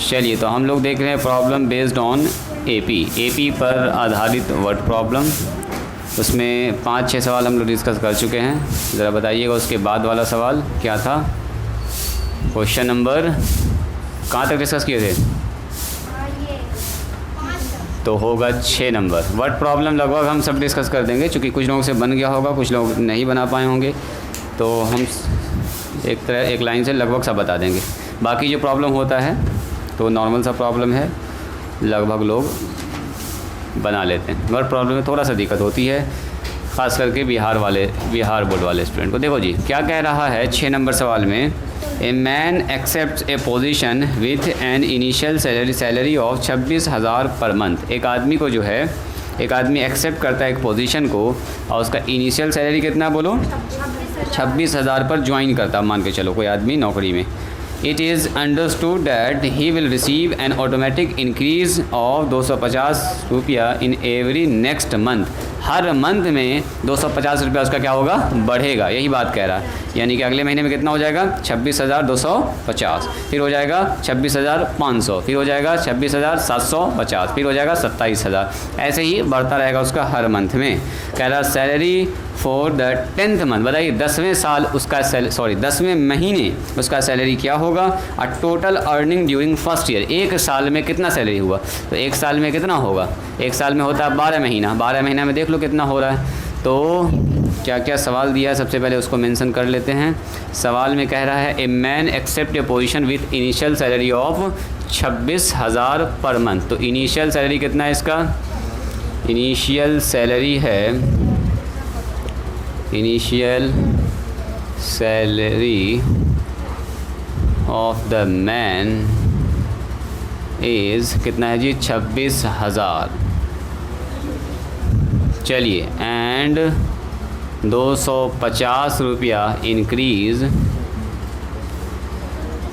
चलिए, तो हम लोग देख रहे हैं प्रॉब्लम बेस्ड ऑन एपी पर आधारित वर्ड प्रॉब्लम। उसमें 5-6 सवाल हम लोग डिस्कस कर चुके हैं। ज़रा बताइएगा उसके बाद वाला सवाल क्या था। क्वेश्चन नंबर कहाँ तक डिस्कस किए थे? तो होगा 6 नंबर। वर्ड प्रॉब्लम लगभग हम सब डिस्कस कर देंगे, क्योंकि कुछ लोगों से बन गया होगा, कुछ लोग नहीं बना पाए होंगे, तो हम एक लाइन से लगभग सब बता देंगे। बाकी जो प्रॉब्लम होता है तो नॉर्मल सा प्रॉब्लम है, लगभग लोग बना लेते हैं। वर्ड प्रॉब्लम में थोड़ा सा दिक्कत होती है, ख़ास करके बिहार बोर्ड वाले स्टूडेंट को। देखो जी क्या कह रहा है 6 नंबर सवाल में, a man except a position with an initial salary of 26,000 per month. एक आदमी को जो है, एक आदमी एक्सेप्ट करता है एक पोजीशन को और उसका इनिशियल सैलरी कितना बोलो, 26,000 पर ज्वाइन करता, मान के चलो कोई आदमी नौकरी में। It is understood that he will receive an automatic increase of 250 रुपया in every next month. Her month में 250 रुपया उसका क्या होगा, बढ़ेगा। यही बात कह रहा है, यानी कि अगले महीने में कितना हो जाएगा, 26,250, फिर हो जाएगा 26,500, फिर हो जाएगा 26,750, फिर हो जाएगा 27,000। ऐसे ही बढ़ता रहेगा उसका हर मंथ में। कह रहा salary for the 10th month, बताइए 10वें साल उसका 10वें महीने उसका सैलरी क्या होगा। और total earning during first year, एक साल में कितना सैलरी हुआ, तो एक साल में कितना होगा, एक साल में होता है 12 महीना, 12 महीना में देख लो कितना हो रहा है। तो क्या क्या सवाल दिया है, सबसे पहले उसको मेंशन कर लेते हैं। सवाल में कह रहा है a man except a position with initial salary of 26,000 per month. तो इनिशियल सैलरी कितना है इसका, इनिशियल सैलरी है, initial salary of the man is कितना है जी, 26,000। चलिए, एंड 250 रुपया इंक्रीज़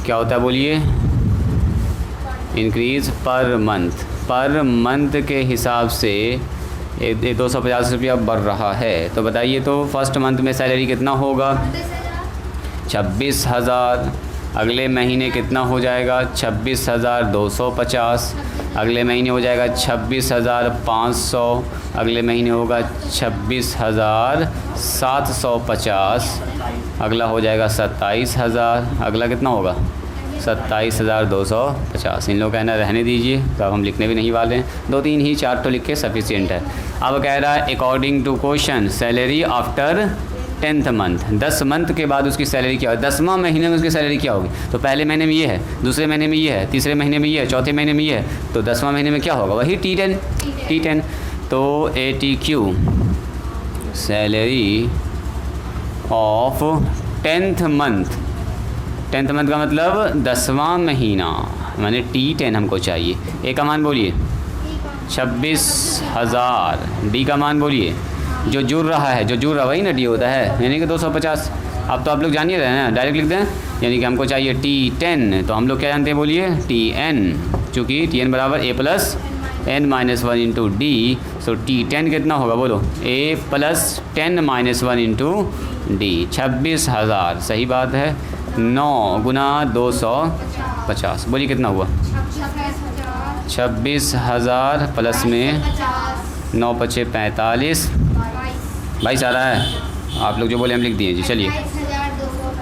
क्या होता है बोलिए, इंक्रीज़ पर मंथ के हिसाब से 250 रुपया बढ़ रहा है। तो बताइए, तो फर्स्ट मंथ में सैलरी कितना होगा, 26,000। अगले महीने कितना हो जाएगा, 26,250। अगले महीने हो जाएगा 26,500। अगले महीने होगा 26,750। अगला हो जाएगा 27,000। अगला कितना होगा, 27,250। इन लोग कहना रहने दीजिए, तो अब हम लिखने भी नहीं वाले हैं, 2-3 ही 4 तो लिख के सफिशिएंट है। अब कह रहा है according to question salary after 10th month, 10 month के बाद उसकी सैलरी क्या होगी, 10वां महीने में उसकी सैलरी क्या होगी। तो पहले महीने में ये है, दूसरे महीने में ये है, तीसरे महीने में ये है, चौथे महीने में ये है, तो 10वां महीने में क्या होगा, वही T10। तो ATQ salary of 10th month, 10th month का मतलब 10वां महीना, माने T10 हमको चाहिए। ए का मान बोलिए 26,000, डी का मान बोलिए, जो जुड़ रहा है, जो जुड़ रहा वही ना डी होता है, यानी कि 250। अब तो आप लोग जानिए रहे हैं, डायरेक्ट लिख दें, यानी कि हमको चाहिए T10, तो हम लोग क्या जानते हैं बोलिए, TN, चूँकि TN बराबर A + n-1 into D. So T10 कितना होगा बोलो, A + 10 - 1 इंटू डी, 26,000। सही बात है, 9 गुना 250, बोलिए कितना हुआ, 26,000 प्लस में 9 × 5 = 45। भाई सारा है, आप लोग जो बोले हम लिख दिए जी। चलिए,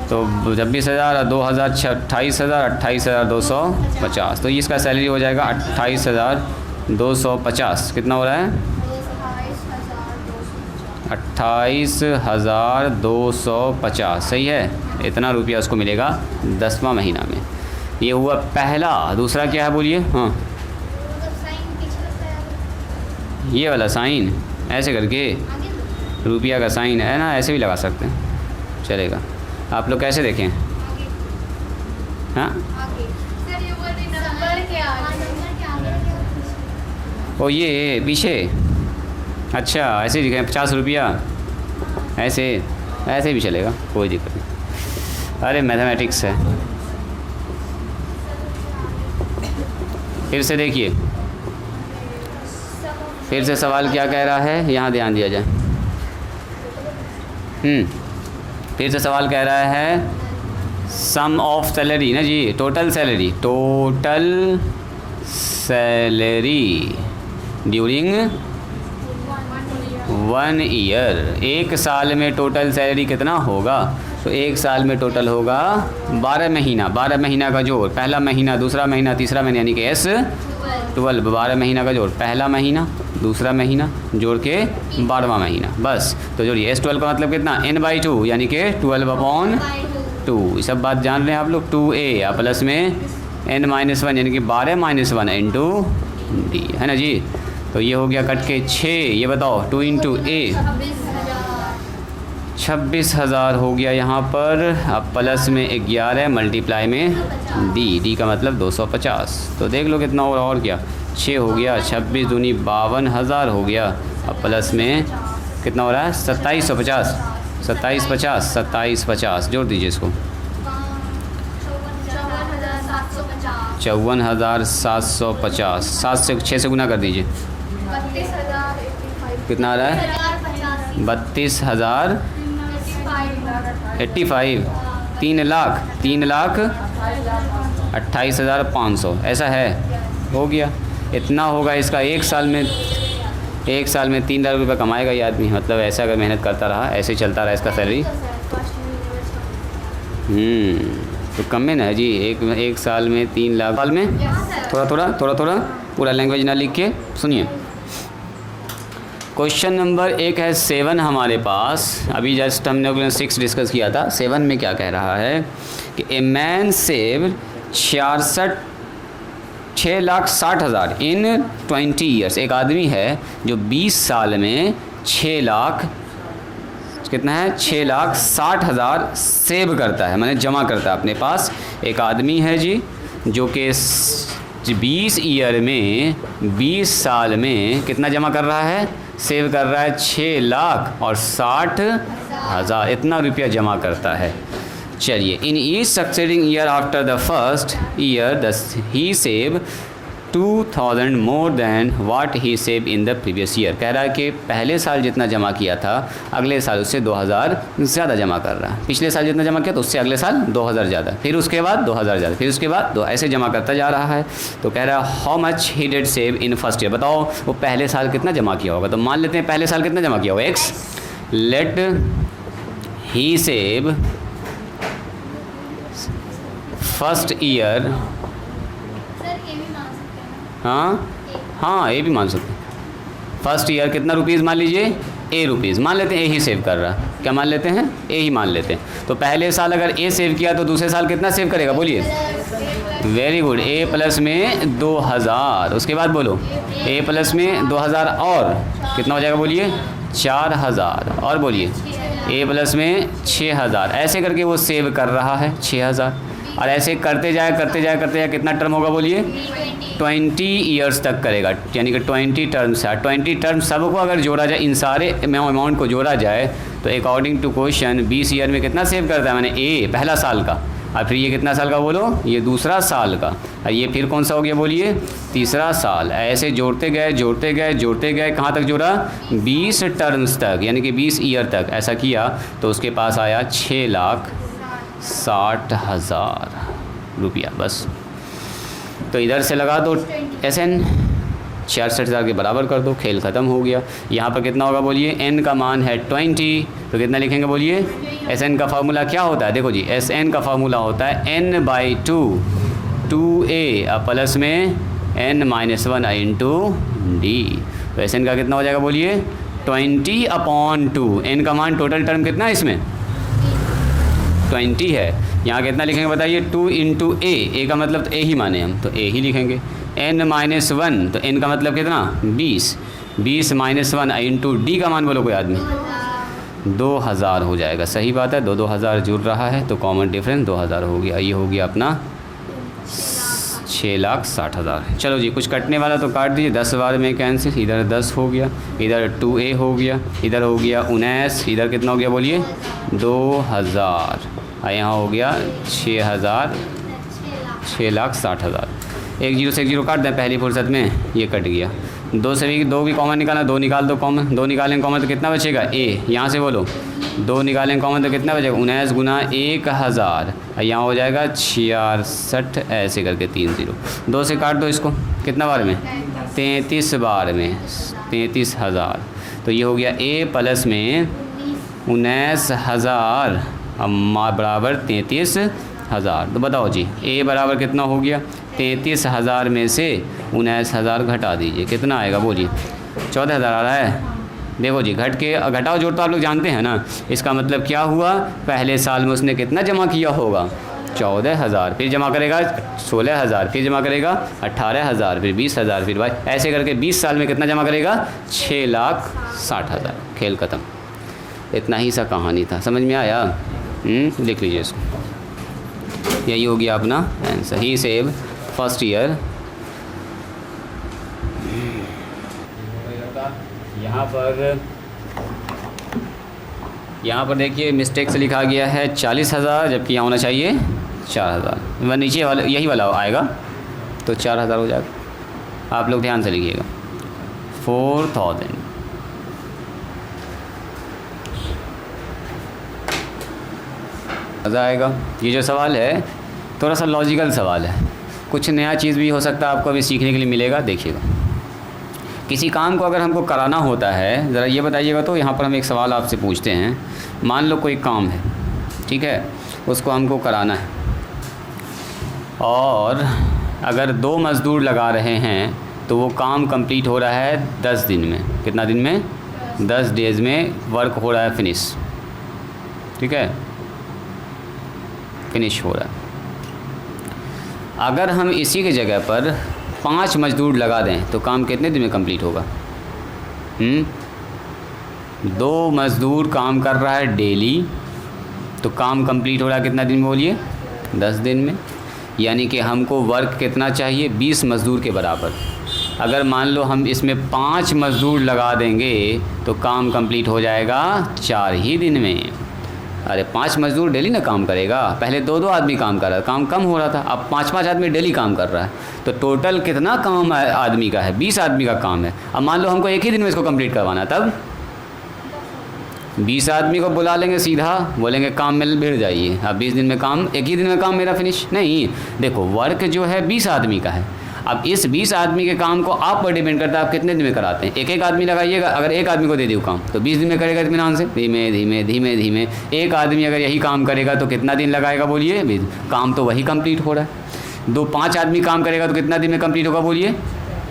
तो 26,000 और 2,000 28,000, 28,250। तो इसका सैलरी हो जाएगा 28,250। कितना हो रहा है, 28,250। सही है, इतना रुपया उसको मिलेगा 10वां महीना में। ये हुआ पहला। दूसरा क्या है बोलिए, हाँ ये वाला साइन, ऐसे करके रुपया का साइन है ना, ऐसे भी लगा सकते हैं, चलेगा। आप लोग कैसे देखें, हाँ ओ ये पीछे, अच्छा ऐसे दिखें 50 रुपया, ऐसे भी चलेगा, कोई दिक्कत नहीं। अरे मैथमेटिक्स है। फिर से देखिए, फिर से सवाल क्या कह रहा है, यहाँ ध्यान दिया जाए। फिर से सवाल कह रहा है सम ऑफ सैलरी ना जी, total salary, total salary during 1 year. एक साल में टोटल सैलरी कितना होगा? तो एक साल में टोटल होगा 12 महीना, 12 महीना का जोड़, पहला महीना, दूसरा महीना, तीसरा महीना, यानी कि S12, 12 महीना का जोड़, पहला महीना, दूसरा महीना, जोड़ के 12वां महीना, बस। तो जोड़िए S12 का मतलब कितना? n/2, यानी कि 12/2। सब बात जान रहे हैं आप लोग। 2a प्लस में n-1, यानी कि 12-1 इंटू डी, है ना जी। तो ये हो गया कट के 6। ये बताओ 2 इंटू a 26,000 हो गया यहाँ पर। अब प्लस में 11 मल्टीप्लाई में डी का मतलब 250। तो देख लो कितना और क्या 6 हो गया, 26 दूनी 52,000 हो गया। अब प्लस में कितना हो रहा है? 2750, 2750 जोड़ दीजिए इसको। 54,750, 7 से 6 से गुना कर दीजिए। कितना आ रहा है? 32,085, 3,28,500, ऐसा है। हो गया इतना होगा इसका। एक साल में 3 लाख रुपये कमाएगा ये आदमी। मतलब ऐसा अगर मेहनत करता रहा, ऐसे चलता रहा इसका सैलरी। तो कम में ना है जी। एक साल में 3 लाख, साल में थोड़ा पूरा लैंग्वेज ना लिख के सुनिए। क्वेश्चन नंबर 1 है 7 हमारे पास। अभी जस्ट हमने 6 डिस्कस किया था। 7 में क्या कह रहा है कि a man save 6,60,000 in 20 years. एक आदमी है जो 20 साल में 6 लाख, कितना है? 6,60,000 सेव करता है, माने जमा करता है अपने पास। एक आदमी है जी जो कि 20 ईयर में, 20 साल में कितना जमा कर रहा है? सेव कर रहा है 6,60,000, इतना रुपया जमा करता है। चलिए, in each succeeding year after the first year he save 2,000 more than what he save in the previous year. कह रहा है कि पहले साल जितना जमा किया था अगले साल उससे 2,000 ज़्यादा जमा कर रहा है। पिछले साल जितना जमा किया तो उससे अगले साल 2,000 ज़्यादा, फिर उसके बाद 2,000 ज़्यादा, फिर उसके बाद ऐसे जमा करता जा रहा है। तो कह रहा है how much he did save in first year. बताओ वो पहले साल कितना जमा किया होगा। तो मान लेते हैं पहले साल कितना जमा किया होगा, x। लेट ही सेव फर्स्ट ईयर, हाँ ये भी मान सकते हैं। फर्स्ट ईयर कितना रुपीज़ मान लीजिए? a रुपीज़ मान लेते हैं। a ही सेव कर रहा है, क्या मान लेते हैं? a ही मान लेते हैं। तो पहले साल अगर a सेव किया तो दूसरे साल कितना सेव करेगा? बोलिए। Very good. a प्लस में 2,000, उसके बाद बोलो a प्लस में 2,000 और कितना हो जाएगा? बोलिए 4,000, और बोलिए a प्लस में 6,000। ऐसे करके वो सेव कर रहा है 6,000, और ऐसे करते जाए कितना टर्म होगा? बोलिए 20 ईयर्स तक करेगा, यानी कि 20 टर्म्स है। 20 टर्म्स सबको अगर जोड़ा जाए, इन सारे अमाउंट को जोड़ा जाए तो अकॉर्डिंग टू क्वेश्चन 20 ईयर में कितना सेव करता है? मैंने ए पहला साल का, और फिर ये कितना साल का? बोलो ये दूसरा साल का, और ये फिर कौन सा हो गया? बोलिए तीसरा साल। ऐसे जोड़ते गए कहाँ तक जोड़ा? 20 टर्म्स तक, यानी कि 20 ईयर तक ऐसा किया तो उसके पास आया 6,60,000 रुपया। बस तो इधर से लगा दो SN, 66,000 के बराबर कर दो, खेल ख़त्म हो गया। यहाँ पर कितना होगा? बोलिए n का मान है 20, तो कितना लिखेंगे? बोलिए SN का फार्मूला क्या होता है? देखो जी, SN का फार्मूला होता है n/2, 2a प्लस में n-1 इंटू डी। तो SN का कितना हो जाएगा? बोलिए 20/2। n का मान टोटल टर्म कितना है इसमें? 20 है। यहाँ कितना लिखेंगे बताइए? 2 इंटू a का मतलब तो a ही माने हम, तो a ही लिखेंगे। n-1, तो n का मतलब कितना? 20 -1 इंटू डी का मान बोलो कोई आदमी, 2,000 हो जाएगा। सही बात है, 2,000 जुड़ रहा है तो कॉमन डिफरेंस 2,000 हो गया। ये हो गया अपना 6,60,000। चलो जी, कुछ कटने वाला तो काट दीजिए। 10 बार में कैंसिल, इधर 10 हो गया, इधर 2a हो गया, इधर हो गया 19, इधर कितना हो गया? बोलिए 2,000, और यहाँ हो गया 6,60,000। एक जीरो से एक जीरो काट दें पहली फुर्सत में, ये कट गया। 2 से भी 2 भी कॉमन निकालना, 2 निकाल दो कॉमन, 2 निकालेंगे कॉमन तो कितना बचेगा? a। यहाँ से बोलो 2 निकालेंगे कॉमन तो कितना बचेगा 19 गुना 1000, यहाँ हो जाएगा 66, ऐसे करके 3 0। 2 से काट दो इसको, कितना बार में 33 बार में 33,000। तो ये हो गया A प्लस में 19,000 बराबर 33,000। तो बताओ जी A बराबर कितना हो गया 33,000 में से 19,000 घटा दीजिए, कितना आएगा बोलिए 14,000 आ रहा है। देखो जी घटाओ जोड़ तो आप लोग जानते हैं ना, इसका मतलब क्या हुआ पहले साल में उसने कितना जमा किया होगा 14,000, फिर जमा करेगा 16,000, फिर जमा करेगा 18,000, फिर 20,000, फिर भाई ऐसे करके 20 साल में कितना जमा करेगा 6,60,000। खेल ख़त्म। इतना ही सा कहानी था, समझ में आया? लिख लीजिए इसको, यही हो गया अपना आंसर। ही सेव फर्स्ट ईयर। यहाँ पर देखिए मिस्टेक से लिखा गया है 40,000, जबकि यहाँ होना चाहिए 4,000। वह नीचे वाला यही वाला आएगा तो 4,000 हो जाएगा। आप लोग ध्यान से लिखिएगा 4,000। मज़ा आएगा। ये जो सवाल है थोड़ा सा लॉजिकल सवाल है, कुछ नया चीज़ भी हो सकता है आपको अभी सीखने के लिए मिलेगा। देखिएगा किसी काम को अगर हमको कराना होता है, ज़रा ये बताइएगा। तो यहाँ पर हम एक सवाल आपसे पूछते हैं, मान लो कोई काम है, ठीक है, उसको हमको कराना है और अगर 2 मज़दूर लगा रहे हैं तो वो काम कंप्लीट हो रहा है 10 दिन में। कितना दिन में 10 डेज़ में वर्क हो रहा है फिनिश, ठीक है, फिनिश हो रहा है। अगर हम इसी की जगह पर 5 मज़दूर लगा दें तो काम कितने दिन में कंप्लीट होगा? 2 मज़दूर काम कर रहा है डेली, तो काम कंप्लीट हो रहा है कितना दिन में बोलिए 10 दिन में। यानी कि हमको वर्क कितना चाहिए 20 मज़दूर के बराबर। अगर मान लो हम इसमें 5 मज़दूर लगा देंगे तो काम कंप्लीट हो जाएगा 4 ही दिन में। अरे 5 मज़दूर डेली ना काम करेगा, पहले 2-2 आदमी काम कर रहा था, काम कम हो रहा था, अब 5-5 आदमी डेली काम कर रहा है, तो टोटल कितना काम आदमी का है 20 आदमी का काम है। अब मान लो हमको एक ही दिन में इसको कंप्लीट करवाना है, तब 20 आदमी को बुला लेंगे, सीधा बोलेंगे काम में भिड़ जाइए। अब 20 दिन में काम, एक ही दिन में काम मेरा फिनिश नहीं। देखो वर्क जो है 20 आदमी का है, अब इस 20 आदमी के काम को आप पर डिपेंड करता है आप कितने दिन में कराते हैं। एक आदमी लगाइएगा, अगर एक आदमी को दे दूँ काम तो 20 दिन में करेगा इत्मीनान से, धीमे धीमे धीमे धीमे। एक आदमी अगर यही काम करेगा तो कितना दिन लगाएगा बोलिए 20। काम तो वही कंप्लीट हो रहा है। 5 आदमी काम करेगा तो कितना दिन में कंप्लीट होगा बोलिए,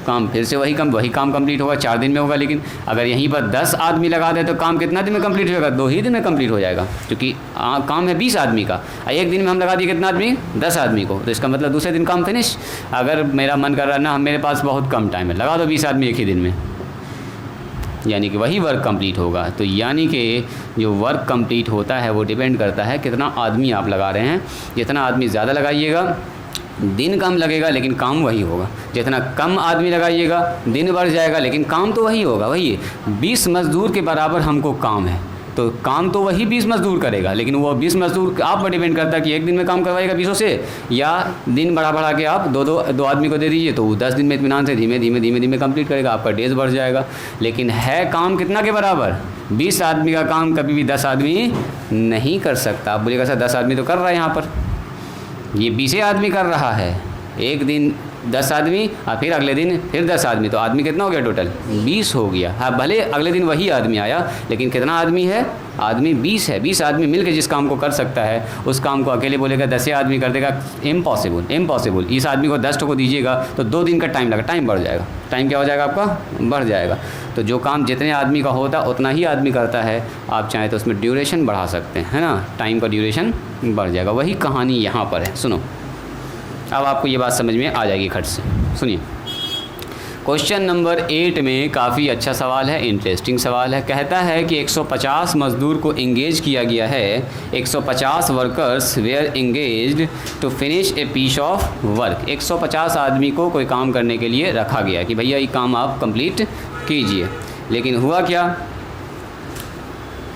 काम फिर से वही काम कंप्लीट होगा 4 दिन में होगा। लेकिन अगर यहीं पर 10 आदमी लगा दे तो काम कितना दिन में कंप्लीट होगा 2 ही दिन में कंप्लीट हो जाएगा, क्योंकि काम है 20 आदमी का। एक दिन में हम लगा दिए कितना आदमी 10 आदमी को, तो इसका मतलब दूसरे दिन काम फिनिश। अगर मेरा मन कर रहा है ना मेरे पास बहुत कम टाइम है, लगा दो 20 आदमी एक ही दिन में, यानी कि वही वर्क कंप्लीट होगा। तो यानी कि जो वर्क कंप्लीट होता है वो डिपेंड करता है कितना आदमी आप लगा रहे हैं। जितना आदमी ज़्यादा लगाइएगा दिन कम लगेगा लेकिन काम वही होगा, जितना कम आदमी लगाइएगा दिन बढ़ जाएगा लेकिन काम तो वही होगा। वही 20 मज़दूर के बराबर हमको काम है तो काम तो वही 20 मज़दूर करेगा, लेकिन वो 20 मज़दूर आप पर डिपेंड करता है कि एक दिन में काम करवाएगा 20 से, या दिन बढ़ा के आप दो आदमी को दे दीजिए तो वो 10 दिन में इत्मीनान से धीमे धीमे कंप्लीट करेगा, आपका डेज बढ़ जाएगा। लेकिन है काम कितना के बराबर 20 आदमी का काम कभी भी 10 आदमी नहीं कर सकता। आप बोलिएगा सर 10 आदमी तो कर रहा है, यहाँ पर ये 20 आदमी कर रहा है, एक दिन 10 आदमी और फिर अगले दिन फिर 10 आदमी, तो आदमी कितना हो गया टोटल 20 हो गया। हाँ भले अगले दिन वही आदमी आया लेकिन कितना आदमी है, आदमी 20 है। 20 आदमी मिलकर जिस काम को कर सकता है उस काम को अकेले बोलेगा 10 आदमी कर देगा, इम्पॉसिबल। इस आदमी को 10 को दीजिएगा तो 2 दिन का टाइम लगा, टाइम बढ़ जाएगा। टाइम क्या हो जाएगा आपका, बढ़ जाएगा। तो जो काम जितने आदमी का होता है उतना ही आदमी करता है, आप चाहें तो उसमें ड्यूरेशन बढ़ा सकते हैं, है ना, टाइम का ड्यूरेशन बढ़ जाएगा। वही कहानी यहाँ पर है। सुनो अब आपको ये बात समझ में आ जाएगी खट से। सुनिए क्वेश्चन नंबर 8 में काफ़ी अच्छा सवाल है, इंटरेस्टिंग सवाल है। कहता है कि 150 मज़दूर को इंगेज किया गया है, 150 workers were engaged to finish a piece of work. 150 आदमी को कोई काम करने के लिए रखा गया कि भैया ये काम आप कंप्लीट कीजिए। लेकिन हुआ क्या,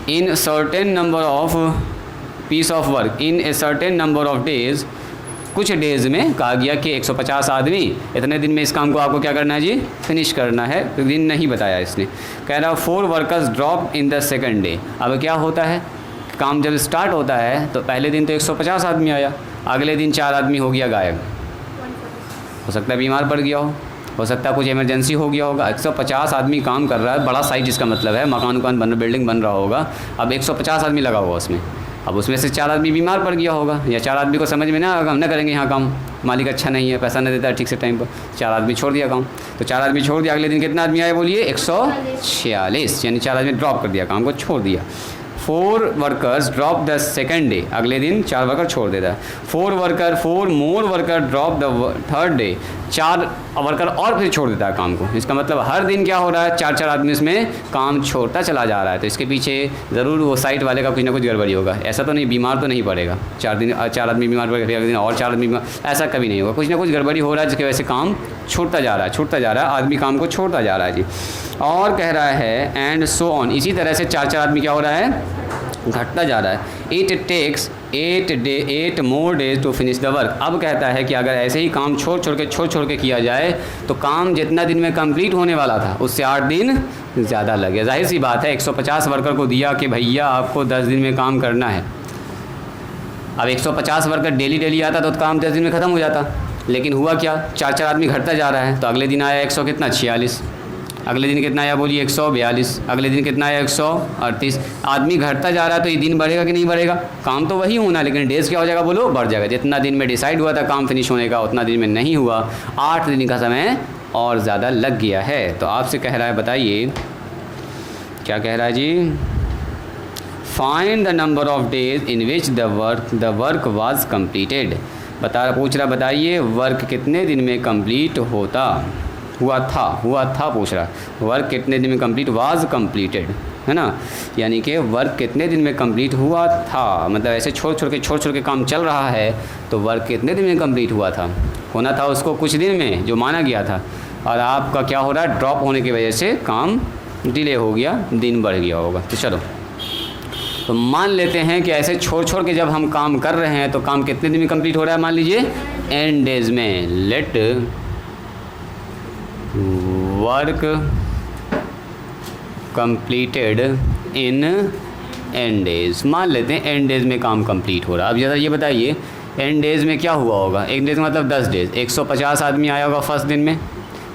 in certain number of peace of work in a certain number of days, कुछ डेज़ में कहा गया कि 150 आदमी इतने दिन में इस काम को आपको क्या करना है जी, फिनिश करना है। तो दिन नहीं बताया इसने, कह रहा 4 workers drop in the second day. अब क्या होता है काम जब स्टार्ट होता है तो पहले दिन तो 150 आदमी आया, अगले दिन 4 आदमी हो गया गायब। हो सकता है बीमार पड़ गया हो सकता है कुछ इमरजेंसी हो गया होगा। 150 आदमी काम कर रहा है, बड़ा साइट जिसका मतलब है मकान उकान बन बिल्डिंग बन रहा होगा। अब 150 आदमी लगा हुआ उसमें, अब उसमें से 4 आदमी बीमार पड़ गया होगा, या 4 आदमी को समझ में ना आएगा हम ना करेंगे यहाँ काम, मालिक अच्छा नहीं है, पैसा नहीं देता है ठीक से टाइम पर, 4 आदमी छोड़ दिया काम। तो 4 आदमी छोड़ दिया, अगले दिन कितना आदमी आए बोलिए 146, यानी 4 आदमी ड्रॉप कर दिया, काम को छोड़ दिया। 4 workers drop the second day, अगले दिन 4 वर्कर छोड़ देता है। 4 more worker drop the third day, 4 worker और फिर छोड़ देता है काम को। इसका मतलब हर दिन क्या हो रहा है, 4 आदमी इसमें काम छोड़ता चला जा रहा है। तो इसके पीछे ज़रूर वो साइट वाले का कुछ ना कुछ गड़बड़ी होगा। ऐसा तो नहीं बीमार तो नहीं पड़ेगा, 4 आदमी बीमार पड़ेगा, फिर अगले दिन और 4 आदमी बीमार, ऐसा कभी नहीं होगा। कुछ ना कुछ गड़बड़ी हो रहा है जिसकी वजह से काम छूटता जा रहा है, आदमी काम को छोड़ता जा रहा है जी। और कह रहा है एंड सो ऑन, इसी तरह से 4 आदमी क्या हो रहा है, घटता जा रहा है। It takes 8 more days to finish the work. अब कहता है कि अगर ऐसे ही काम छोड़ छोड़ के किया जाए तो काम जितना दिन में कंप्लीट होने वाला था उससे 8 दिन ज़्यादा लगे। जाहिर सी बात है 150 वर्कर को दिया कि भैया आपको 10 दिन में काम करना है। अब 150 वर्कर डेली आता तो काम 10 दिन में ख़त्म हो जाता, लेकिन हुआ क्या, 4 आदमी घटता जा रहा है। तो अगले दिन आया 146, अगले दिन कितना आया बोलिए 142, अगले दिन कितना आया 138। आदमी घटता जा रहा है तो ये दिन बढ़ेगा कि नहीं बढ़ेगा, काम तो वही होना, लेकिन डेज क्या हो जाएगा बोलो, बढ़ जाएगा। जितना दिन में डिसाइड हुआ था काम फिनिश होने का उतना दिन में नहीं हुआ, 8 दिन का समय और ज़्यादा लग गया है। तो आपसे कह रहा है, बताइए क्या कह रहा है जी, find the number of days in which the work was completed. पूछ रहा बताइए वर्क कितने दिन में कंप्लीट हुआ था पूछ रहा, वर्क कितने दिन में कंप्लीट, वाज कंप्लीटेड है ना, यानी कि वर्क कितने दिन में कंप्लीट हुआ था। मतलब ऐसे छोड़ छोड़ के काम चल रहा है तो वर्क कितने दिन में कंप्लीट होना था उसको कुछ दिन में जो माना गया था, और आपका क्या हो रहा है, ड्रॉप होने की वजह से काम डिले हो गया, दिन बढ़ गया होगा। तो चलो तो मान लेते हैं कि ऐसे छोड़ के जब हम काम कर रहे हैं तो काम कितने दिन में कंप्लीट हो रहा है, मान लीजिए n डेज में। Let work completed in n days, मान लेते हैं n डेज में काम कंप्लीट हो रहा है। अब ज़रा ये बताइए n डेज में क्या हुआ होगा, 1 डेज मतलब 10 डेज, 150 आदमी आया होगा फर्स्ट दिन में,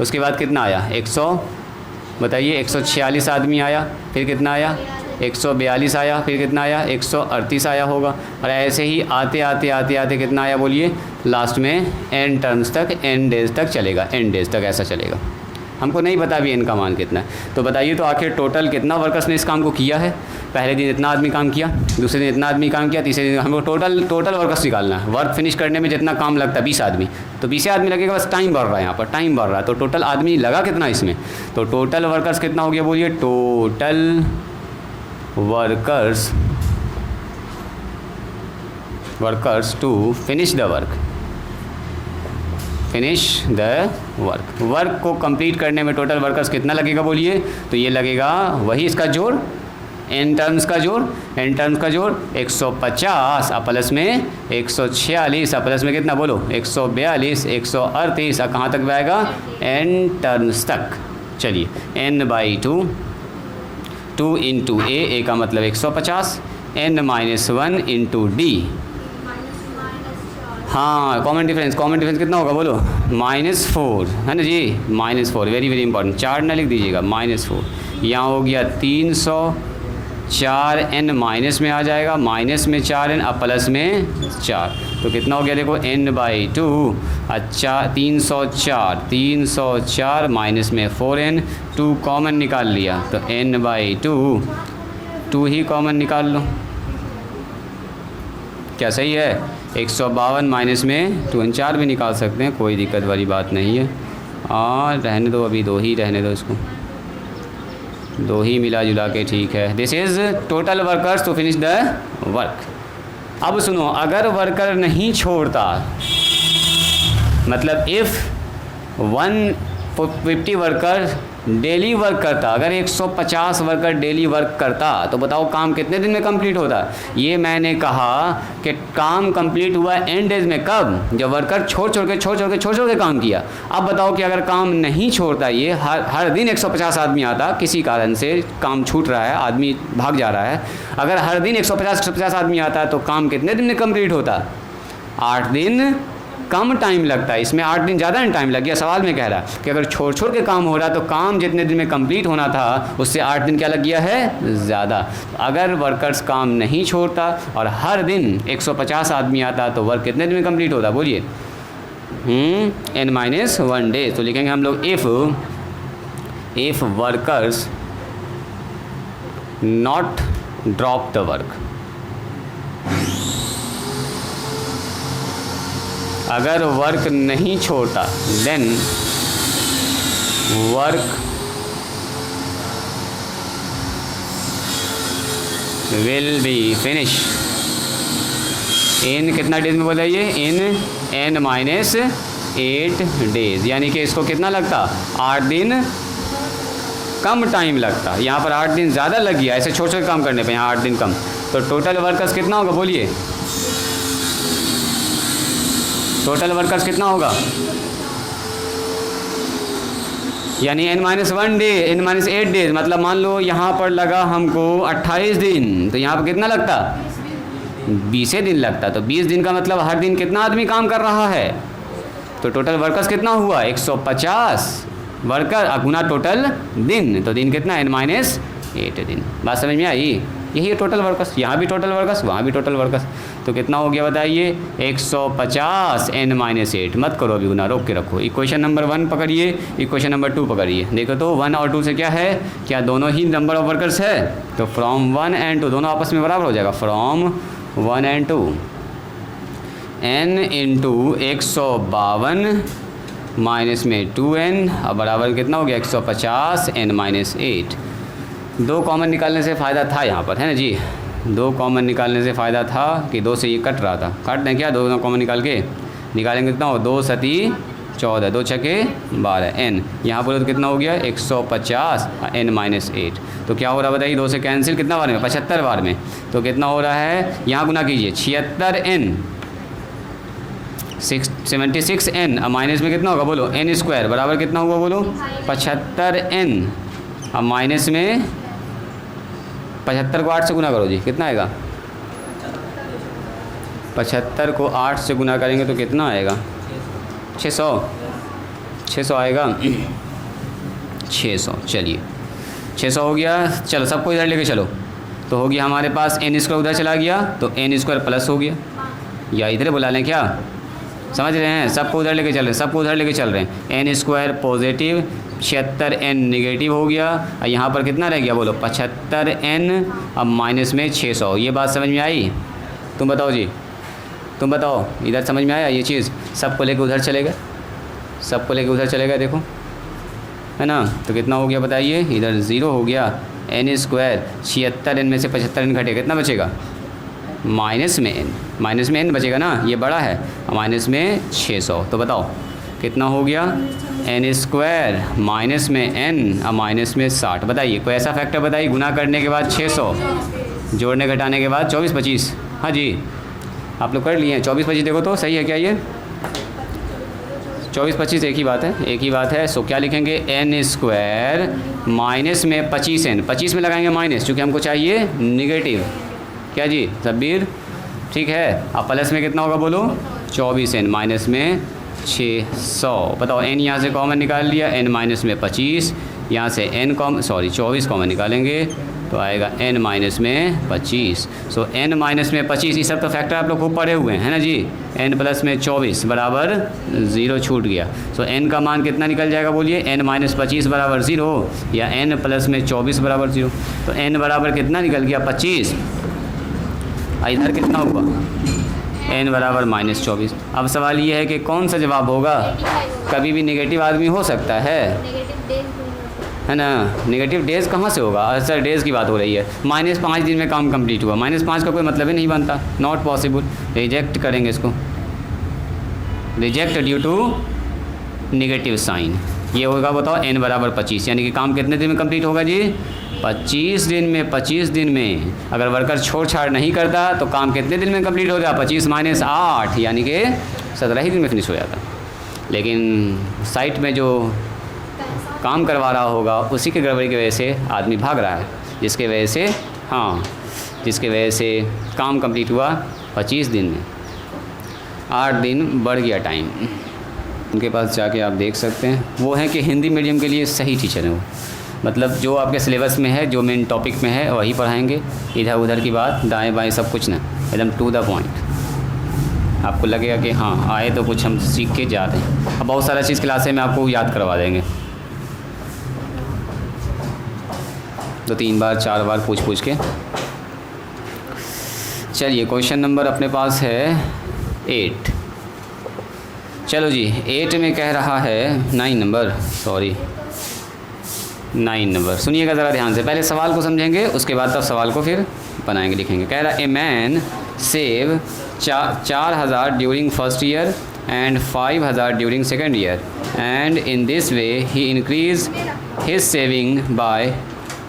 उसके बाद कितना आया 146 आदमी आया, फिर कितना आया 142 आया, फिर कितना आया 138 आया होगा, और ऐसे ही आते कितना आया बोलिए, लास्ट में n टर्म्स तक, n डेज तक चलेगा, n डेज तक ऐसा चलेगा। हमको नहीं पता अभी n का मान कितना है। तो बताइए तो आखिर टोटल कितना वर्कर्स ने इस काम को किया है। पहले दिन इतना आदमी काम किया, दूसरे दिन इतना आदमी काम किया, तीसरे दिन हमको टोटल वर्कर्स निकालना है। वर्क फिनिश करने में जितना काम लगता है 20 आदमी, तो 20 आदमी लगेगा, बस टाइम बढ़ रहा है, यहाँ पर टाइम बढ़ रहा है। तो टोटल आदमी लगा कितना इसमें, तो टोटल वर्कर्स कितना हो गया बोलिए, total workers to finish the work को कंप्लीट करने में टोटल वर्कर्स कितना लगेगा बोलिए, तो ये लगेगा वही इसका जोड़, n टर्म्स का जोड़ 150 और प्लस में 146 और प्लस में कितना बोलो 142 138 और कहाँ तक आएगा n टर्म्स तक। चलिए n/2 2 इंटू a का मतलब 150, n-1 इंटू d, हाँ कॉमन डिफरेंस कितना होगा बोलो -4 है ना जी, -4 वेरी इंपॉर्टेंट, 4 ना लिख दीजिएगा, -4। यहाँ हो गया 300, 4n माइनस में आ जाएगा, माइनस में 4n और प्लस में 4, तो कितना हो गया देखो n/2, अच्छा 304 माइनस में 4n, 2 कॉमन निकाल लिया तो n/2, 2 ही कॉमन निकाल लो, क्या सही है। 152 माइनस में 2 4 भी निकाल सकते हैं, कोई दिक्कत वाली बात नहीं है। और रहने दो, अभी 2 ही रहने दो, इसको 2 ही मिला जुला के ठीक है। This is total workers to finish the work. अब सुनो, अगर वर्कर नहीं छोड़ता, मतलब इफ़ 150 वर्कर डेली वर्क करता, अगर 150 वर्कर डेली वर्क करता तो बताओ काम कितने दिन में कंप्लीट होता। ये मैंने कहा कि काम कंप्लीट हुआ एन डेज में, कब, जब वर्कर छोड़ छोड़ के काम किया। अब बताओ कि अगर काम नहीं छोड़ता, ये हर दिन 150 आदमी आता, किसी कारण से काम छूट रहा है, आदमी भाग जा रहा है, अगर हर दिन 150 आदमी आता तो काम कितने दिन में कंप्लीट होता। 8 दिन कम टाइम लगता है, इसमें 8 दिन ज़्यादा टाइम लग गया। सवाल में कह रहा है कि अगर छोड़ छोड़ के काम हो रहा तो काम जितने दिन में कंप्लीट होना था उससे 8 दिन क्या लग गया है, ज़्यादा। अगर वर्कर्स काम नहीं छोड़ता और हर दिन 150 आदमी आता तो वर्क कितने दिन में कंप्लीट होता, बोलिए। n-1 day. तो लिखेंगे हम लोग if workers not drop the work, अगर वर्क नहीं छोड़ता, then work will be finish in कितना डेज में बताइए, इन n-8 डेज। यानी कि इसको कितना लगता, 8 दिन कम टाइम लगता। यहाँ पर 8 दिन ज़्यादा लग गया, ऐसे छोटे छोटे काम करने पे यहाँ 8 दिन कम। तो टोटल वर्कर्स कितना होगा, बोलिए। टोटल वर्कर्स कितना होगा, यानी n-1 डे, n-8 डेज, मतलब मान लो यहाँ पर लगा हमको 28 दिन, तो यहाँ पर कितना लगता, 20 दिन लगता। तो 20 दिन का मतलब हर दिन कितना आदमी काम कर रहा है, तो टोटल वर्कर्स कितना हुआ, 150 वर्कर गुना टोटल दिन, तो दिन कितना, n-8 दिन। बात समझ में आई। यही है टोटल वर्कर्स, यहाँ भी टोटल वर्कर्स, वहाँ भी टोटल वर्कर्स। तो कितना हो गया बताइए, 150 n-8। मत करो अभी गुना, रोक के रखो। इक्वेशन नंबर 1 पकड़िए, इक्वेशन नंबर 2 पकड़िए। देखो तो 1 और 2 से क्या है, क्या दोनों ही नंबर ऑफ वर्कर्स है, तो फ्रॉम 1 and 2 दोनों आपस में बराबर हो जाएगा। From 1 and 2 n into 152 minus में 2n, अब बराबर कितना हो गया, 150 n-8। 2 कॉमन निकालने से फ़ायदा था यहाँ पर, है ना जी। 2 कॉमन निकालने से फ़ायदा था कि 2 से ये कट रहा था, काट दें क्या, 2 कॉमन निकाल के निकालेंगे कितना हो, 2 सती 14, 2 छके 12, n यहाँ पर तो कितना हो गया, 150 n-8। तो क्या हो रहा है बताइए, 2 से कैंसिल कितना बार में, 75 बार में। तो कितना हो रहा है, यहाँ गुना कीजिए, 76n 76n, अब माइनस में कितना होगा बोलो, n² बराबर कितना हुआ बोलो, 75n। अब माइनस में 75 को 8 से गुना करो जी, कितना आएगा, 75 को 8 से गुना करेंगे तो कितना आएगा, 600 आएगा, 600। चलिए 600 हो गया। चलो सबको इधर लेके चलो, तो हो गया हमारे पास n² उधर चला गया तो n² प्लस हो गया, या इधर बुला लें क्या, समझ रहे हैं। सबको उधर लेके चल रहे हैं, सबको उधर लेके चल रहे हैं। n² पॉजिटिव, 76n निगेटिव हो गया। और यहाँ पर कितना रह गया बोलो, 75n, अब माइनस में 600। ये बात समझ में आई, तुम बताओ जी, तुम बताओ, इधर समझ में आया ये चीज़। सबको लेके उधर चलेगा, सबको लेके उधर चलेगा, देखो है ना। तो कितना हो गया बताइए, इधर 0 हो गया, n², 76n में से 75n घटे, कितना बचेगा, माइनस में n बचेगा ना, ये बड़ा है, माइनस में 600। तो बताओ कितना हो गया, n² माइनस में n, अब माइनस में 60। बताइए कोई ऐसा फैक्टर बताइए, गुना करने के बाद 600, जोड़ने घटाने के बाद 24 25। हाँ जी आप लोग कर लिए हैं, 24 25 देखो तो सही है क्या, ये 24 25 एक ही बात है, एक ही बात है। सो क्या लिखेंगे, n² माइनस में 25n, 25 में लगाएंगे माइनस, चूँकि हमको चाहिए निगेटिव, क्या जी सब्बीर, ठीक है। अब प्लस में कितना होगा बोलो, 24n, माइनस में 600। बताओ n यहाँ से कॉमन निकाल लिया, n माइनस में 25, यहाँ से n 24 कॉमन निकालेंगे तो आएगा n माइनस में 25। सो n माइनस में 25, ये सब तो फैक्टर आप लोग खूब पढ़े हुए हैं, है ना जी। n प्लस में 24 बराबर 0 छूट गया। सो n का मान कितना निकल जाएगा बोलिए, n माइनस 25 बराबर 0, या n प्लस में 24 बराबर 0। तो n बराबर कितना निकल गया, 25। इधर कितना हुआ, n बराबर माइनस 24। अब सवाल ये है कि कौन सा जवाब होगा, कभी भी नेगेटिव आदमी हो सकता है ना। नेगेटिव डेज कहाँ से होगा, सर डेज़ की बात हो रही है, -5 दिन में काम कंप्लीट हुआ, -5 का कोई मतलब ही नहीं बनता, नॉट पॉसिबल, रिजेक्ट करेंगे इसको, reject due to negative sign. ये होगा बताओ n बराबर 25, यानी कि काम कितने दिन में कंप्लीट होगा जी? 25 दिन में। 25 दिन में अगर वर्कर छोड़ छाड़ नहीं करता तो काम कितने दिन में कंप्लीट हो गया? 25 माइनस 8 यानी कि 17 ही दिन में फिनिश हो जाता। लेकिन साइट में जो काम करवा रहा होगा उसी के गड़बड़ी की वजह से आदमी भाग रहा है, जिसके वजह से जिसके वजह से काम कंप्लीट हुआ 25 दिन में, 8 दिन बढ़ गया टाइम। उनके पास जाके आप देख सकते हैं, वो हैं कि हिंदी मीडियम के लिए सही टीचर हैं वो, मतलब जो आपके सिलेबस में है, जो मेन टॉपिक में है वही पढ़ाएंगे, इधर उधर की बात दाएं बाएं सब कुछ ना, एकदम टू द पॉइंट। आपको लगेगा कि हाँ आए तो कुछ हम सीख के जा रहे हैं। अब बहुत सारा चीज़ क्लासे में आपको याद करवा देंगे, 2-3 बार 4 बार पूछ के। चलिए क्वेश्चन नंबर अपने पास है 8। चलो जी 8 में कह रहा है 9 नंबर। सुनिएगा ज़रा ध्यान से, पहले सवाल को समझेंगे उसके बाद तब सवाल को फिर बनाएंगे, लिखेंगे। कह रहा है a man save 4,000 during first year and 5,000 during second year and in this way he increase his saving by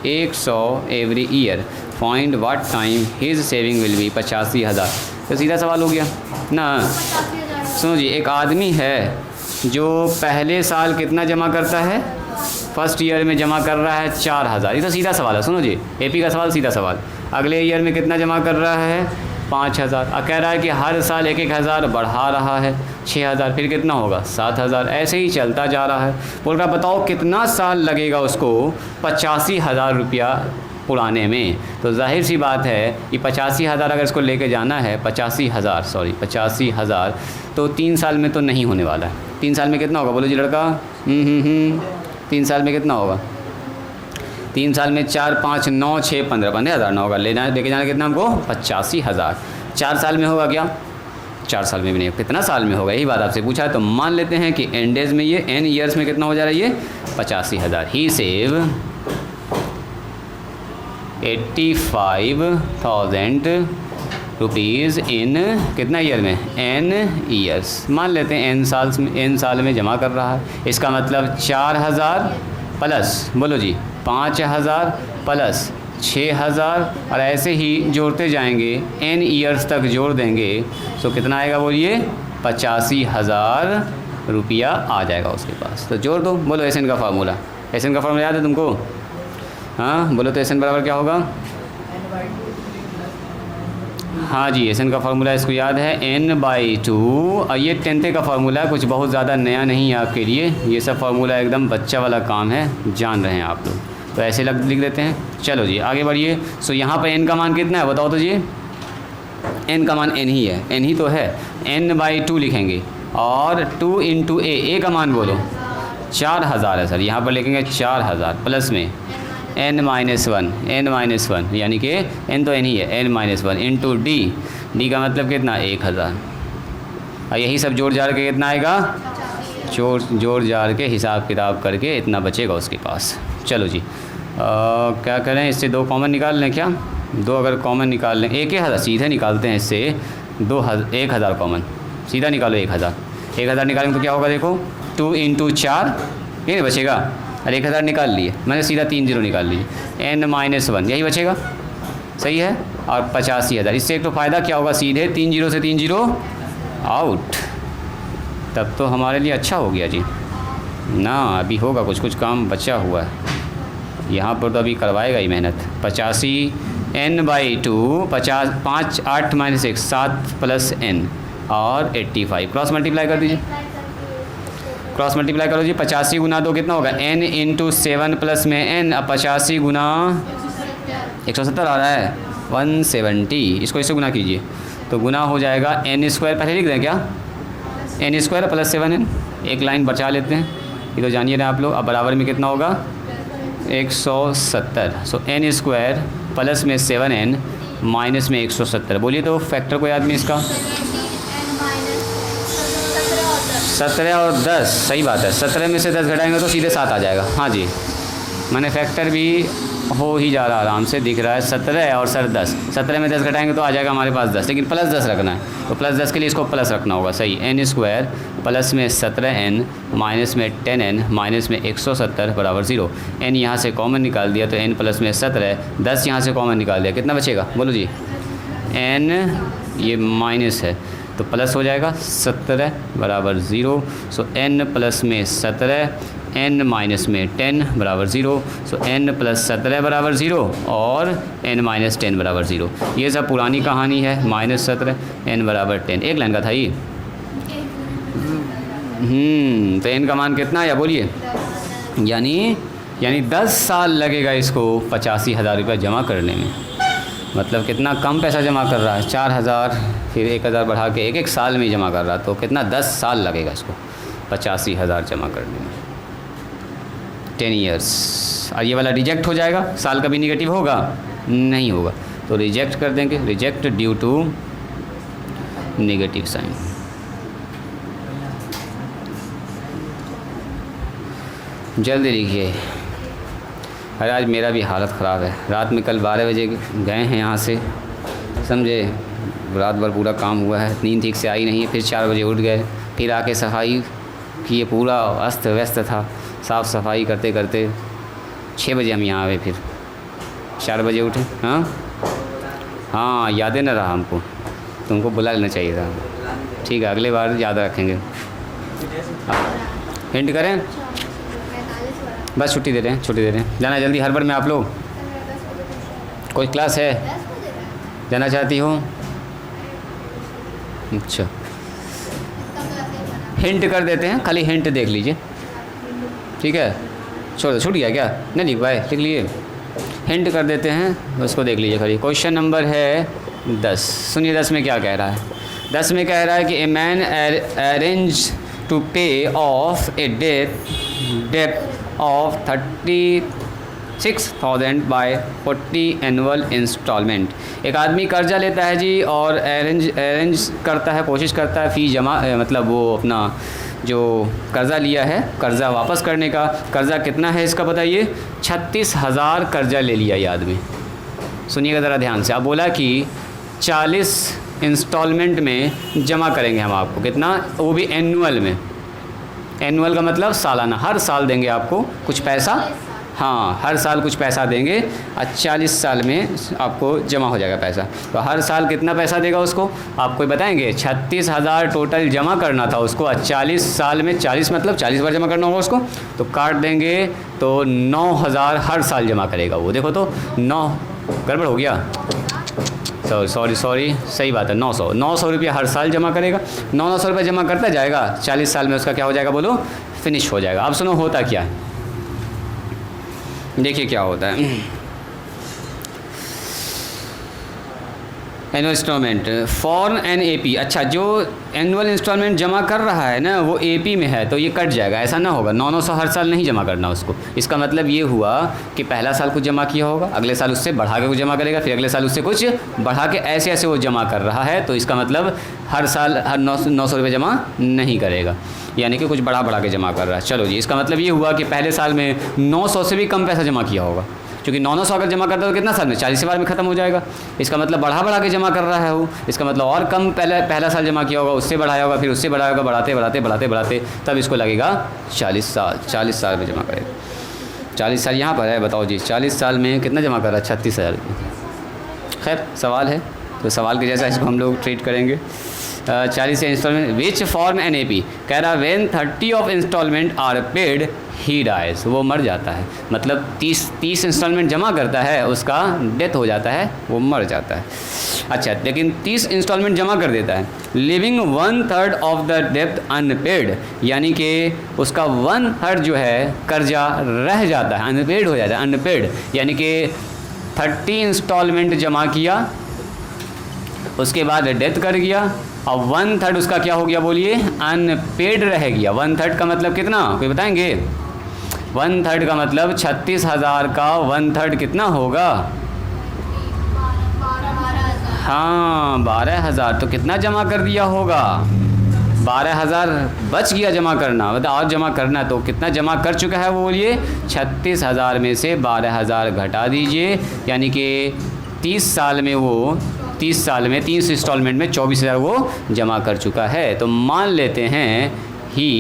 100 every year. Find what time his saving will be. 85,000। तो सीधा सवाल हो गया ना। सुनो जी, एक आदमी है जो पहले साल कितना जमा करता है? फर्स्ट ईयर में जमा कर रहा है 4,000। ये तो सीधा सवाल है। सुनो जी, एपी का सवाल, सीधा सवाल। अगले ईयर में कितना जमा कर रहा है? 5,000। अब कह रहा है कि हर साल 1,000 बढ़ा रहा है, 6,000, फिर कितना होगा? 7,000। ऐसे ही चलता जा रहा है। बोल रहा बताओ कितना साल लगेगा उसको 85,000 रुपया उड़ाने में। तो जाहिर सी बात है कि 85,000 अगर इसको लेके जाना है, 85,000 तो 3 साल में तो नहीं होने वाला है। 3 साल में कितना होगा बोलो जी लड़का? 3 साल में कितना होगा? 3 साल में 4, 5, 9, 6, 15,000 ना होगा। लेके जाना कितना हमको? 85,000। 4 साल में होगा क्या? 4 साल में भी नहीं। कितना साल में होगा, यही बात आपसे पूछा है। तो मान लेते हैं कि एन डेज में, ये एन ईयर्स में कितना हो जा रहा है? ये 85,000। ही सेव 85,000 रुपीज़ इन कितना ईयर में? N years. मान लेते हैं एन साल में जमा कर रहा है। इसका मतलब 4,000 प्लस बोलो जी 5,000 प्लस 6,000 और ऐसे ही जोड़ते जाएंगे, एन ईयर्स तक जोड़ देंगे तो कितना आएगा बोलिए? 85,000 रुपया आ जाएगा उसके पास। तो जोड़ दो, बोलो एस एन का फार्मूला। एस एन का फार्मूला याद है तुमको? हाँ बोलो तो एस एन बराबर क्या होगा? हाँ जी, एस एन का फार्मूला इसको याद है, n/2। और ये 10th का फार्मूला है, कुछ बहुत ज़्यादा नया नहीं है आपके लिए। ये सब फार्मूला एकदम बच्चा वाला काम है, जान रहे हैं आप लोग। तो ऐसे लिख देते हैं। चलो जी आगे बढ़िए। सो यहाँ पर n का मान कितना है बताओ तो जी? n का मान n ही है, n ही तो है। n/2 लिखेंगे और 2 × a का मान बोलो 4,000 है सर। यहाँ पर लिखेंगे 4,000 प्लस में n-1 यानी कि n तो n ही है, n-1 इंटू डी का मतलब कितना? 1,000। और यही सब जोड़ जाड़ के कितना आएगा? जोड़ जाड़ के हिसाब किताब करके इतना बचेगा उसके पास। चलो जी क्या करें, इससे 2 कॉमन निकाल लें क्या? 2 अगर कॉमन निकाल लें, 1,000 सीधे निकालते हैं इससे। 1,000 कॉमन सीधा निकालो। 1,000 निकालेंगे तो क्या होगा देखो? 2 × 4 ये नहीं बचेगा। और 1,000 निकाल लिए, मैंने सीधा 3 0 निकाल लीजिए। n-1 यही बचेगा, सही है। और 85,000। इससे एक तो फ़ायदा क्या होगा? सीधे 3 0 से 3 0 आउट। तब तो हमारे लिए अच्छा हो गया जी ना। अभी होगा कुछ काम बचा हुआ है यहाँ पर, तो अभी करवाएगा ही मेहनत। 85 n/2 50 5 8 - 1 7 प्लस n और 85। क्रॉस मल्टीप्लाई कर दीजिए, क्रॉस मल्टीप्लाई करो जी। 85 गुना 2 कितना होगा? n × 7 प्लस में n। अब 85 गुना 170 आ रहा है, 170। इसको इससे गुना कीजिए तो गुना हो जाएगा n²। पहले लिख दें क्या? n² plus 7n। एक लाइन बचा लेते हैं, ये तो जानिए रहे आप लोग। अब बराबर में कितना होगा? 170। सो n² प्लस में 7n माइनस में 170। बोलिए तो फैक्टर कोई आदमी इसका? 17 और 10। सही बात है, 17 में से 10 घटाएंगे तो सीधे 7 आ जाएगा। हाँ जी, मैंने फैक्टर भी हो ही जा रहा है, आराम से दिख रहा है। 17 और सर 10, 17 में 10 घटाएंगे तो आ जाएगा हमारे पास 10, लेकिन प्लस 10 रखना है, तो प्लस 10 के लिए इसको प्लस रखना होगा। सही, n स्क्वायर प्लस में 17n माइनस में 10n माइनस में 170 बराबर 0। n यहाँ से कॉमन निकाल दिया तो n प्लस में 17, 10 यहाँ से कॉमन निकाल दिया, कितना बचेगा बोलो जी। n ये माइनस है तो प्लस हो जाएगा, 17 बराबर 0। सो n प्लस में 17, n माइनस में 10 बराबर 0। सो n प्लस 17 बराबर 0 और n माइनस 10 बराबर 0। ये सब पुरानी कहानी है। माइनस 17 n बराबर 10, एक लाइन का था ये। तो n का मान कितना आया बोलिए। यानी 10 साल लगेगा इसको 85,000 रुपये जमा करने में। मतलब कितना कम पैसा जमा कर रहा है, 4,000 फिर 1,000 बढ़ा के एक साल में ही जमा कर रहा है, तो कितना 10 साल लगेगा इसको 85,000 जमा करने में, 10 ईयर्स। और ये वाला रिजेक्ट हो जाएगा, साल कभी निगेटिव होगा नहीं होगा, तो रिजेक्ट कर देंगे, reject due to negative sign. जल्दी लिखिए। अरे आज मेरा भी हालत ख़राब है, रात में कल 12 बजे गए हैं यहाँ से, समझे, रात भर पूरा काम हुआ है, नींद ठीक से आई नहीं है, फिर 4 बजे उठ गए, फिर आके सफाई किए, पूरा अस्त व्यस्त था, साफ़ सफाई करते करते 6 बजे हम यहाँ आए, फिर 4 बजे उठे। हाँ याद है ना रहा हमको, तुमको बुला लेना चाहिए था। ठीक है, अगले बार याद रखेंगे। हिंट करें, बस छुट्टी दे रहे हैं, जाना जल्दी हड़बड़ में आप लोग। कोई क्लास है, जाना चाहती हो? अच्छा, हिंट कर देते हैं, खाली हिंट देख लीजिए, ठीक है। छोड़ छूट गया क्या, नहीं लिख पाए, लिख लिए। हिंट कर देते हैं, उसको देख लीजिए खाली। क्वेश्चन नंबर है 10, सुनिए 10 में क्या कह रहा है। 10 में कह रहा है कि a man arrange to pay off a debt of 36,000 by 40 annual instalment. एक आदमी कर्जा लेता है जी और अरेंज करता है, कोशिश करता है फ़ी जमा, मतलब वो अपना जो कर्ज़ा लिया है कर्ज़ा वापस करने का। कर्ज़ा कितना है इसका बताइए, 36,000 कर्जा ले लिया ये आदमी। सुनिएगा ज़रा ध्यान से। आप बोला कि 40 इंस्टॉलमेंट में जमा करेंगे हम आपको, कितना, वो भी एनुअल में। एनुअल का मतलब सालाना, हर साल देंगे आपको कुछ पैसा। हाँ, हर साल कुछ पैसा देंगे और 40 साल में आपको जमा हो जाएगा पैसा। तो हर साल कितना पैसा देगा उसको आपको बताएंगे। 36,000 टोटल जमा करना था उसको, और 40 साल में 40 मतलब 40 बार जमा करना होगा उसको, तो काट देंगे तो 9,000 हर साल जमा करेगा वो। देखो तो 9 गड़बड़ हो गया, सॉरी सही बात है, 900 रुपया हर साल जमा करेगा। 900 रुपये जमा करता जाएगा, 40 साल में उसका क्या हो जाएगा बोलो, फिनिश हो जाएगा। अब सुनो होता क्या है, देखिए क्या होता है। Annual instalment for an AP। अच्छा, जो एनुअल इंस्टॉलमेंट जमा कर रहा है ना वो AP में है तो ये कट जाएगा, ऐसा ना होगा। 900 हर साल नहीं जमा करना उसको। इसका मतलब ये हुआ कि पहला साल कुछ जमा किया होगा, अगले साल उससे बढ़ा के कुछ जमा करेगा, फिर अगले साल उससे कुछ बढ़ा के, ऐसे वो जमा कर रहा है। तो इसका मतलब हर साल हर 900 रुपये जमा नहीं करेगा, यानी कि कुछ बढ़ा के जमा कर रहा है। चलो जी, इसका मतलब ये हुआ कि पहले साल में 900 से भी कम पैसा जमा किया होगा, क्योंकि 900 अगर जमा करता है तो कितना साल में, 40 बार में ख़त्म हो जाएगा। इसका मतलब बढ़ा के जमा कर रहा है वो। इसका मतलब और कम पहला साल जमा किया होगा, उससे बढ़ाया होगा, फिर उससे बढ़ाया होगा, बढ़ाते तब इसको लगेगा 40 साल। 40 साल में जमा करेगा। 40 साल यहाँ पर है, बताओ जी 40 साल में कितना जमा कर रहा है, 36,000 रुपये। खैर सवाल है तो सवाल के जैसा इसको हम लोग ट्रीट करेंगे। 40 से instalment which form an AP कह रहा when 30 of instalment are paid he dies, वो मर जाता है। मतलब 30 इंस्टॉलमेंट जमा करता है, उसका डेथ हो जाता है, वो मर जाता है। अच्छा, लेकिन 30 इंस्टॉलमेंट जमा कर देता है, लिविंग 1/3 ऑफ द डेप्थ अनपेड, यानी कि उसका 1/3 जो है कर्जा रह जाता है, अनपेड हो जाता है। अनपेड यानी कि 30 इंस्टॉलमेंट जमा किया, उसके बाद डेथ कर गया, और 1/3 उसका क्या हो गया बोलिए, अनपेड रह गया। 1/3 का मतलब कितना, कोई बताएंगे? 1/3 का मतलब 36,000 का 1/3 कितना होगा? हाँ 12,000। तो कितना जमा कर दिया होगा? 12,000 बच गया जमा करना, मतलब और जमा करना, तो कितना जमा कर चुका है वो बोलिए 36,000 में से 12,000 घटा दीजिए, यानी कि 30 साल में वो 30 साल में 30 इंस्टॉलमेंट में 24,000 वो जमा कर चुका है। तो मान लेते हैं he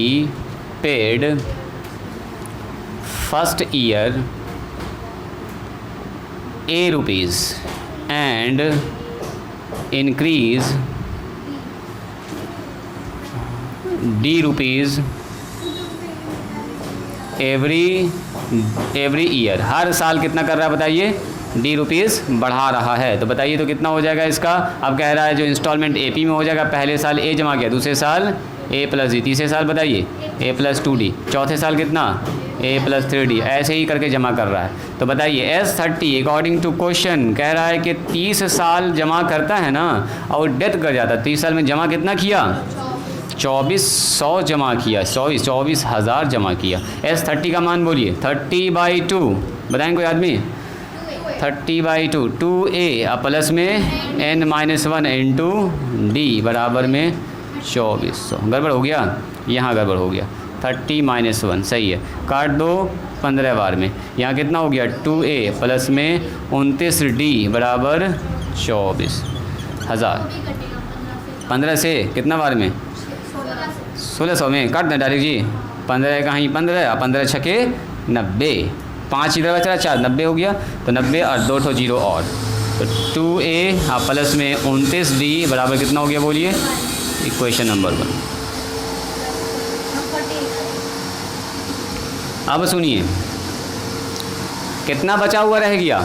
paid first year A rupees and increase D rupees every year. हर साल कितना कर रहा है बताइए, D रुपीज़ बढ़ा रहा है। तो बताइए तो कितना हो जाएगा इसका। अब कह रहा है जो इंस्टॉलमेंट AP में हो जाएगा, पहले साल A जमा किया, दूसरे साल A प्लस D, तीसरे साल बताइए A प्लस 2D, चौथे साल कितना A प्लस 3D, ऐसे ही करके जमा कर रहा है। तो बताइए S30 अकॉर्डिंग टू क्वेश्चन कह रहा है कि 30 साल जमा करता है ना और डेथ कर जाता है। 30 साल में जमा कितना किया, 2400 जमा किया, 24,000 जमा किया। S30 का मान बोलिए 30/2, बताएंगे कोई आदमी 30/2, 2A प्लस में n-1 इंटू D बराबर में 2400। गड़बड़ हो गया, यहाँ गड़बड़ हो गया, 30-1 सही है, काट दो 15 बार में। यहाँ कितना हो गया 2A प्लस में 29D बराबर 24,000। 15 से कितना बार में 1600 में काट दें डायरेक्ट जी। 15 कहीं 15, 15 छके 90, 5 इधर बचा 4, 90 हो गया। तो 90 और 2 ठो जीरो और, तो 2A प्लस में 29D बराबर कितना हो गया बोलिए, इक्वेशन नंबर 1। अब सुनिए कितना बचा हुआ रह गया,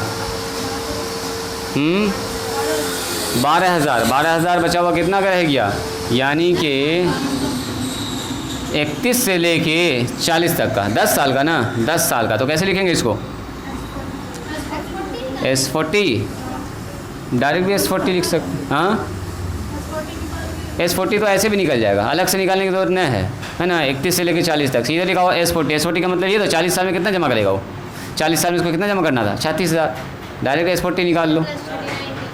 12,000 बचा हुआ कितना का रह गया, यानी कि 31 से लेके 40 तक का, 10 साल का ना, 10 साल का। तो कैसे लिखेंगे इसको, S40 डायरेक्ट भी S40 लिख सकते, हाँ S40 तो ऐसे भी निकल जाएगा, अलग से निकालने की जरूरत नहीं है ना। 31 से लेकर 40 तक सीधे लिखा हुआ S40 का मतलब ये, तो 40 साल में कितना जमा करेगा वो, 40 साल में इसको कितना जमा करना था 36,000, डायरेक्ट S40 निकाल लो।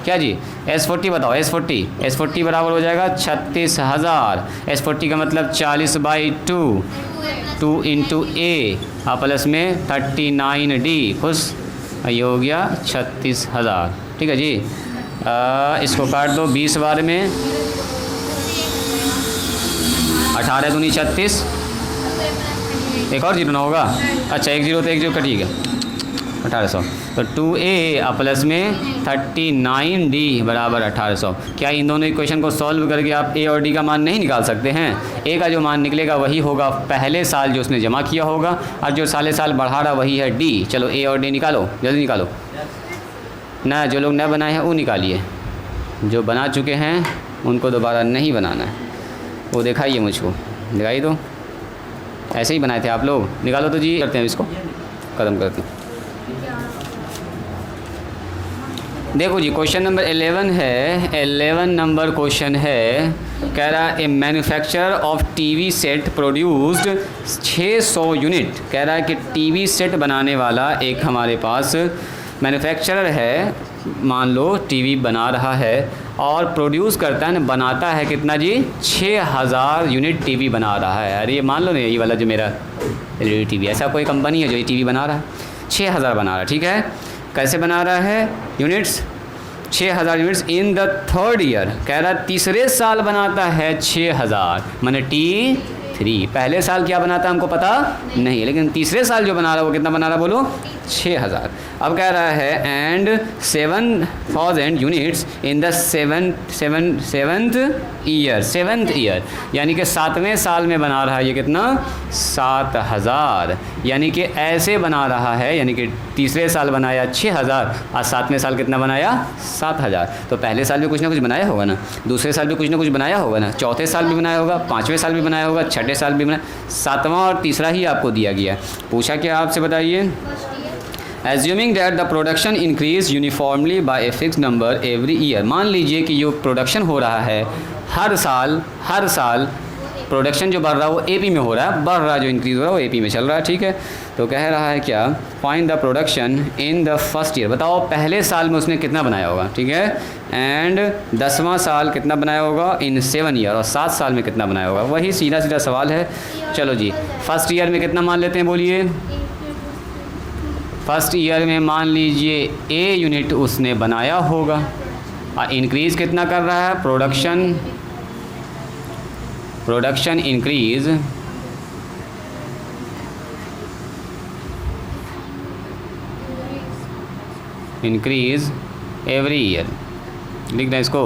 क्या जी S40 बताओ, S40 बराबर हो जाएगा 36,000। S40 का मतलब 40/2, 2 इंटू A प्लस में 39D, खुश, ये हो गया 36,000। ठीक है जी। इसको काट दो 20 बार में, 18 दूनी 36, एक और जीरो ना होगा, अच्छा एक जीरो तो एक जीरो कटिएगा, 1800। तो 2A प्लस में 39D बराबर 1800। क्या इन दोनों इक्वेशन को सॉल्व करके आप A और D का मान नहीं निकाल सकते हैं। A का जो मान निकलेगा वही होगा पहले साल जो उसने जमा किया होगा, और जो साल बढ़ा रहा वही है D। चलो A और D निकालो, जल्दी निकालो ना, जो लोग न बनाए हैं वो निकालिए, जो बना चुके हैं उनको दोबारा नहीं बनाना है, वो दिखाइए मुझको, दिखाई दो। ऐसे ही बनाए थे आप लोग, निकालो तो जी। करते हैं इसको, ख़त्म करते हैं। देखो जी क्वेश्चन नंबर 11 है, 11 नंबर क्वेश्चन है, कह रहा है a manufacturer of TV set produced 600 unit. कह रहा है कि टीवी सेट बनाने वाला एक हमारे पास मैन्युफैक्चरर है, मान लो टीवी बना रहा है और प्रोड्यूस करता है ना, बनाता है कितना जी 6,000 यूनिट टीवी बना रहा है। अरे ये मान लो ना, ये वाला जो मेरा एलईडी टीवी, ऐसा कोई कंपनी है जो ये टीवी बना रहा है, 6,000 बना रहा है। ठीक है, कैसे बना रहा है units, 6,000 units in the 3rd year. कह रहा है तीसरे साल बनाता है 6,000, माने T3। पहले साल क्या बनाता है हमको पता नहीं, लेकिन तीसरे साल जो बना रहा है वो कितना बना रहा है बोलो 6,000। अब कह रहा है and 7,000 units in the seventh year, यानी कि 7वें साल में बना रहा है ये कितना 7,000। यानी कि ऐसे बना रहा है, यानी कि तीसरे साल बनाया 6,000 और 7वें साल कितना बनाया 7,000। तो पहले साल भी कुछ ना कुछ बनाया होगा ना, दूसरे साल भी कुछ ना कुछ बनाया होगा ना, चौथे साल भी बनाया होगा, 5वें साल भी बनाया होगा, 6ठे साल भी बनाया, 7वां और तीसरा ही आपको दिया गया। पूछा क्या आपसे बताइए, assuming that the production increase uniformly by a fix number every year. मान लीजिए कि जो प्रोडक्शन हो रहा है हर साल प्रोडक्शन जो बढ़ रहा है वो एपी में हो रहा है, बढ़ रहा है जो इंक्रीज़ हो रहा है वो एपी में चल रहा है, ठीक है। तो कह रहा है क्या, find the production in the first year, बताओ पहले साल में उसने कितना बनाया होगा, ठीक है। एंड 10वां साल कितना बनाया होगा इन 7 ईयर, और 7 साल में कितना बनाया होगा, वही सीधा सीधा सवाल है। चलो जी, फर्स्ट ईयर में कितना मान लेते हैं, बोलिए। फर्स्ट ईयर में मान लीजिए ए यूनिट उसने बनाया होगा, और इंक्रीज़ कितना कर रहा है, प्रोडक्शन इंक्रीज़ एवरी ईयर, लिख दें इसको।